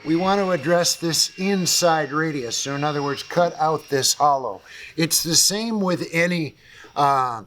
we want to address this inside radius. So in other words, cut out this hollow. It's the same with any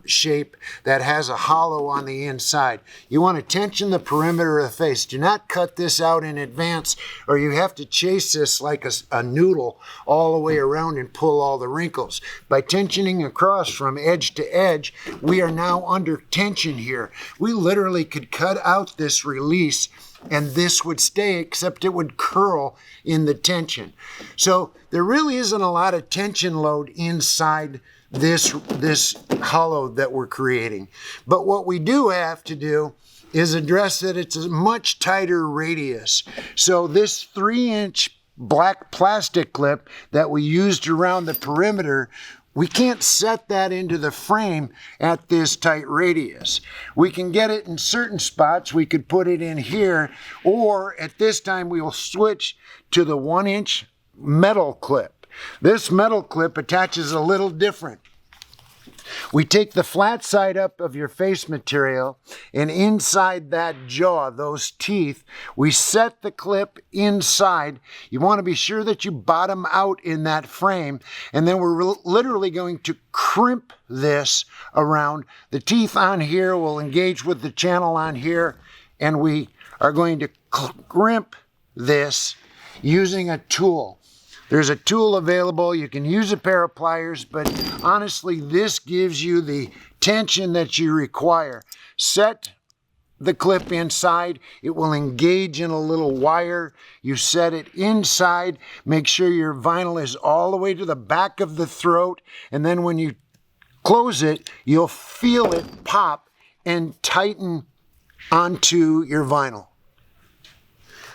shape that has a hollow on the inside. You want to tension the perimeter of the face. Do not cut this out in advance, or you have to chase this like a noodle all the way around and pull all the wrinkles. By tensioning across from edge to edge, we are now under tension here. We literally could cut out this release and this would stay, except it would curl in the tension. So there really isn't a lot of tension load inside this hollow that we're creating. But what we do have to do is address that it's a much tighter radius. So this 3-inch black plastic clip that we used around the perimeter, we can't set that into the frame at this tight radius. We can get it in certain spots. We could put it in here, or at this time we will switch to the 1-inch metal clip. This metal clip attaches a little different. We take the flat side up of your face material, and inside that jaw, those teeth, we set the clip inside. You want to be sure that you bottom out in that frame, and then we're literally going to crimp this around. The teeth on here will engage with the channel on here, and we are going to crimp this using a tool. There's a tool available. You can use a pair of pliers, but honestly, this gives you the tension that you require. Set the clip inside. It will engage in a little wire. You set it inside. Make sure your vinyl is all the way to the back of the throat, and then when you close it, you'll feel it pop and tighten onto your vinyl.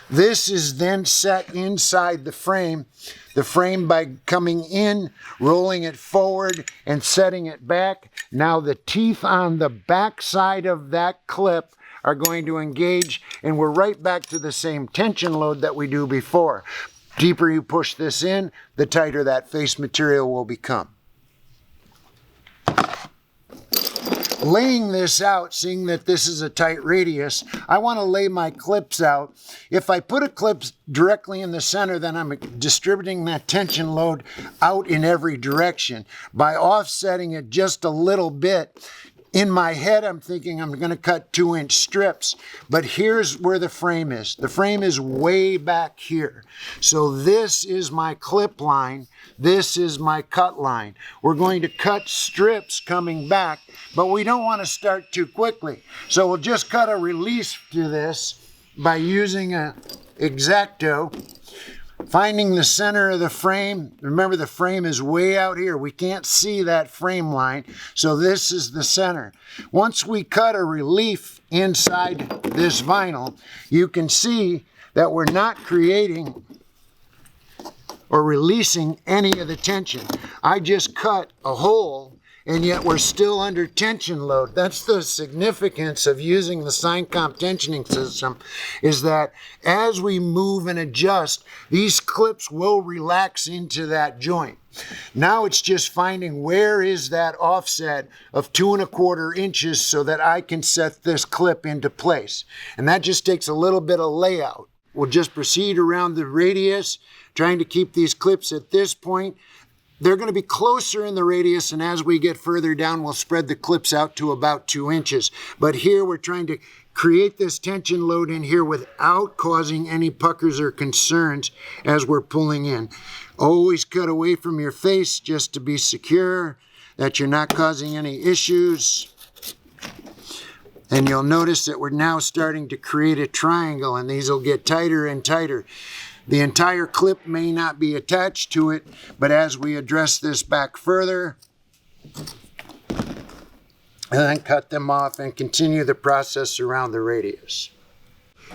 This is then set inside the frame by coming in, rolling it forward, and setting it back. Now the teeth on the back side of that clip are going to engage, and we're right back to the same tension load that we do before. Deeper you push this in, the tighter that face material will become. Laying this out, seeing that this is a tight radius, I want to lay my clips out. If I put a clip directly in the center, then I'm distributing that tension load out in every direction. By offsetting it just a little bit, in my head I'm thinking I'm going to cut 2-inch strips, but here's where the frame is. The frame is way back here. So this is my clip line. This is my cut line. We're going to cut strips coming back, but we don't want to start too quickly. So we'll just cut a release to this by using an X-Acto, finding the center of the frame. Remember, the frame is way out here. We can't see that frame line, so this is the center. Once we cut a relief inside this vinyl, you can see that we're not creating or releasing any of the tension. I just cut a hole, and yet we're still under tension load. That's the significance of using the SignComp tensioning system, is that as we move and adjust, these clips will relax into that joint. Now it's just finding where is that offset of 2¼ inches so that I can set this clip into place. And that just takes a little bit of layout. We'll just proceed around the radius, trying to keep these clips at this point. They're going to be closer in the radius, and as we get further down, we'll spread the clips out to about 2 inches. But here we're trying to create this tension load in here without causing any puckers or concerns as we're pulling in. Always cut away from your face just to be secure that you're not causing any issues. And you'll notice that we're now starting to create a triangle, and these will get tighter and tighter. The entire clip may not be attached to it, but as we address this back further, and then cut them off and continue the process around the radius.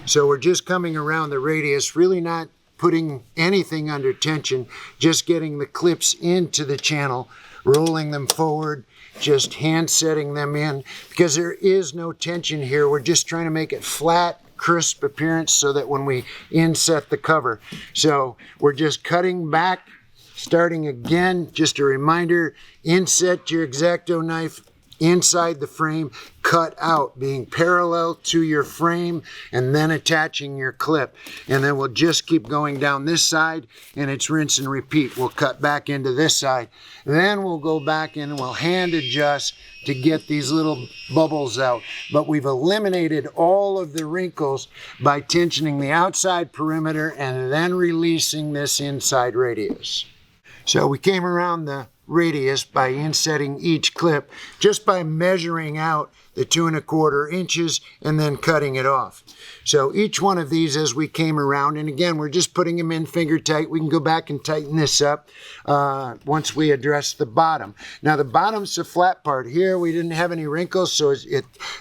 So we're just coming around the radius, really not putting anything under tension, just getting the clips into the channel, rolling them forward, just hand setting them in, because there is no tension here. We're just trying to make it flat, crisp appearance so that when we inset the cover. So we're just cutting back, starting again. Just a reminder, inset your X-Acto knife inside the frame, cut out, being parallel to your frame, and then attaching your clip. And then we'll just keep going down this side, and it's rinse and repeat. We'll cut back into this side. Then we'll go back in and we'll hand adjust to get these little bubbles out. But we've eliminated all of the wrinkles by tensioning the outside perimeter and then releasing this inside radius. So we came around the radius by insetting each clip just by measuring out the 2 1/4 inches and then cutting it off. So each one of these as we came around, and again we're just putting them in finger tight. We can go back and tighten this up once we address the bottom. Now the bottom's the flat part. Here we didn't have any wrinkles, so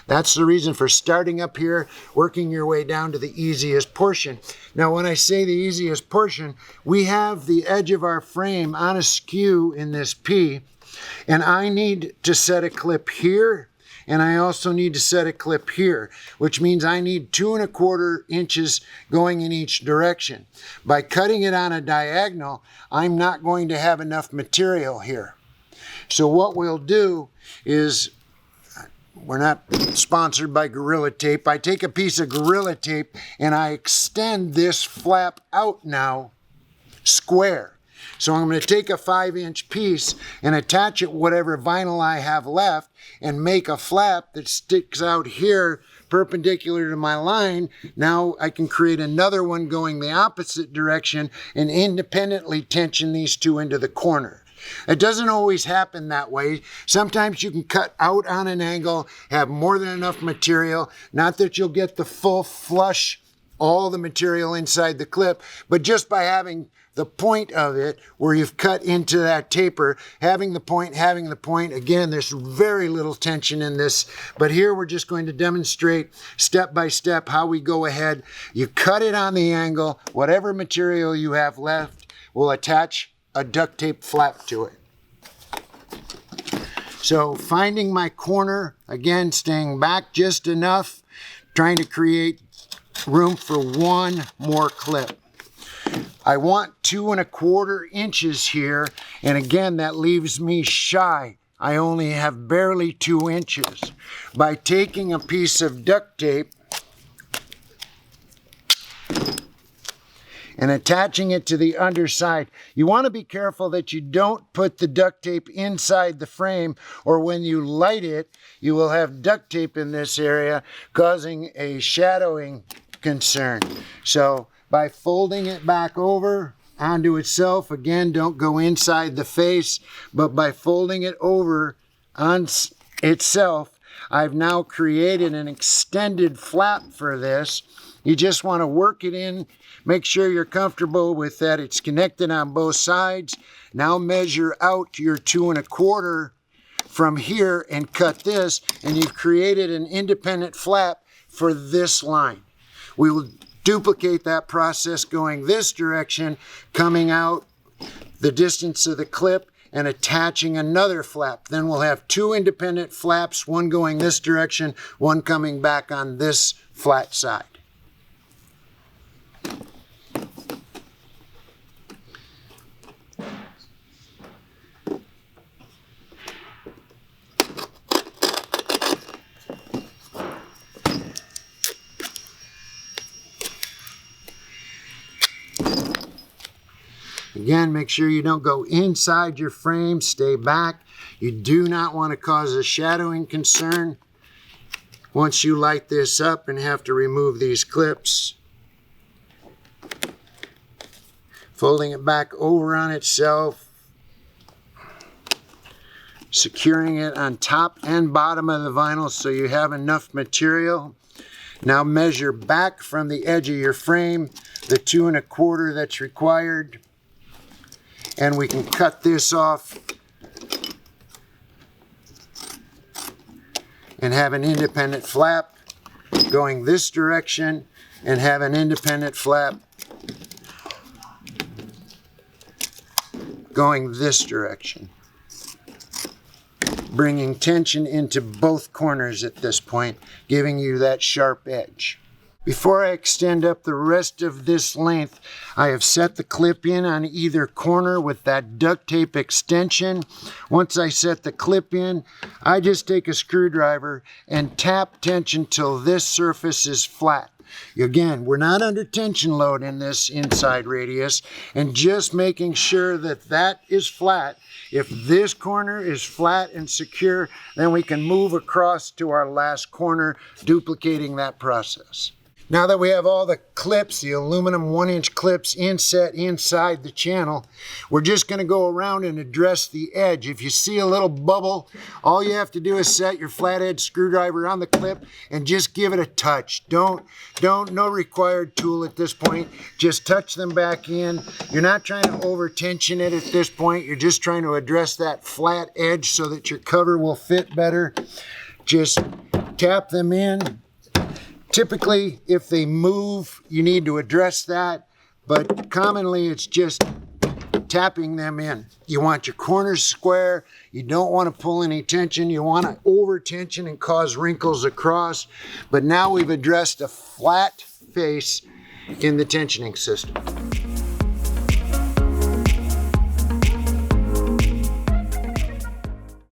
that's the reason for starting up here, working your way down to the easiest portion. Now when I say the easiest portion, we have the edge of our frame on a skew in this P, and I need to set a clip here, and I also need to set a clip here, which means I need 2 1/4 inches going in each direction. By cutting it on a diagonal, I'm not going to have enough material here. So what we'll do is, we're not sponsored by Gorilla Tape. I take a piece of Gorilla Tape and I extend this flap out now square. So I'm going to take a 5-inch piece and attach it whatever vinyl I have left and make a flap that sticks out here perpendicular to my line. Now I can create another one going the opposite direction and independently tension these two into the corner. It doesn't always happen that way. Sometimes you can cut out on an angle, have more than enough material, not that you'll get the full flush, all the material inside the clip, but just by having the point of it where you've cut into that taper, having the point, again, there's very little tension in this, but here we're just going to demonstrate step by step how we go ahead. You cut it on the angle, whatever material you have left, we'll attach a duct tape flap to it. So finding my corner, again, staying back just enough, trying to create room for one more clip. I want 2 1/4 inches here, and again, that leaves me shy. I only have barely 2 inches. By taking a piece of duct tape and attaching it to the underside, you want to be careful that you don't put the duct tape inside the frame, or when you light it, you will have duct tape in this area causing a shadowing concern. So by folding it back over onto itself, again, don't go inside the face, but by folding it over on itself, I've now created an extended flap for this. You just want to work it in, make sure you're comfortable with that it's connected on both sides. Now measure out your 2 1/4 from here and cut this, and you've created an independent flap for this line. We will duplicate that process going this direction, coming out the distance of the clip and attaching another flap. Then we'll have 2 independent flaps, one going this direction, one coming back on this flat side. Again, make sure you don't go inside your frame, stay back. You do not want to cause a shadowing concern once you light this up and have to remove these clips. Folding it back over on itself, securing it on top and bottom of the vinyl so you have enough material. Now measure back from the edge of your frame the 2 1/4 that's required. And we can cut this off and have an independent flap going this direction and have an independent flap going this direction, bringing tension into both corners at this point, giving you that sharp edge. Before I extend up the rest of this length, I have set the clip in on either corner with that duct tape extension. Once I set the clip in, I just take a screwdriver and tap tension till this surface is flat. Again, we're not under tension load in this inside radius, and just making sure that that is flat. If this corner is flat and secure, then we can move across to our last corner, duplicating that process. Now that we have all the clips, the aluminum 1-inch clips inset inside the channel, we're just going to go around and address the edge. If you see a little bubble, all you have to do is set your flathead screwdriver on the clip and just give it a touch. No required tool at this point. Just touch them back in. You're not trying to over tension it at this point. You're just trying to address that flat edge so that your cover will fit better. Just tap them in. Typically, if they move, you need to address that, but commonly it's just tapping them in. You want your corners square. You don't want to pull any tension. You want to over tension and cause wrinkles across. But now we've addressed a flat face in the tensioning system.